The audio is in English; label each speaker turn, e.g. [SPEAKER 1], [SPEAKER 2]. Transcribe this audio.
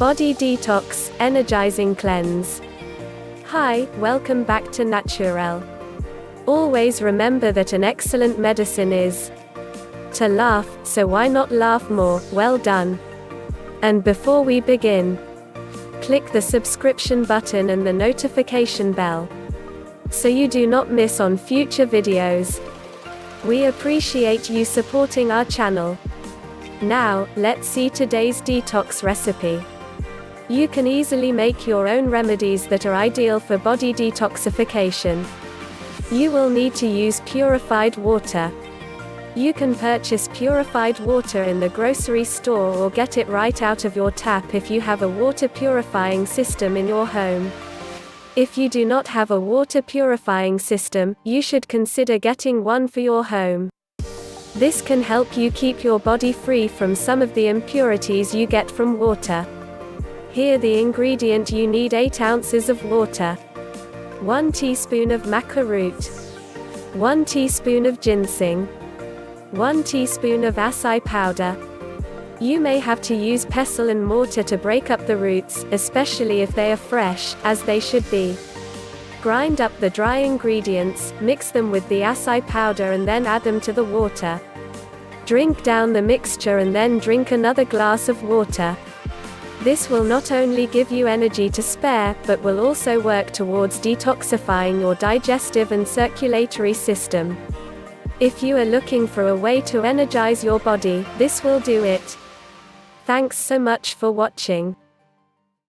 [SPEAKER 1] Body Detox, Energizing Cleanse. Hi, welcome back to Naturel. Always remember that an excellent medicine is to laugh, so why not laugh more? Well done. And before we begin, click the subscription button and the notification bell, so you do not miss on future videos. We appreciate you supporting our channel. Now, let's see today's detox recipe. You can easily make your own remedies that are ideal for body detoxification. You will need to use purified water. You can purchase purified water in the grocery store or get it right out of your tap if you have a water purifying system in your home. If you do not have a water purifying system, you should consider getting one for your home. This can help you keep your body free from some of the impurities you get from water. Here the ingredient: you need 8 ounces of water, 1 teaspoon of maca root, 1 teaspoon of ginseng, 1 teaspoon of acai powder. You may have to use pestle and mortar to break up the roots, especially if they are fresh, as they should be. Grind up the dry ingredients, mix them with the acai powder and then add them to the water. Drink down the mixture and then drink another glass of water. This will not only give you energy to spare, but will also work towards detoxifying your digestive and circulatory system. If you are looking for a way to energize your body, this will do it. Thanks so much for watching.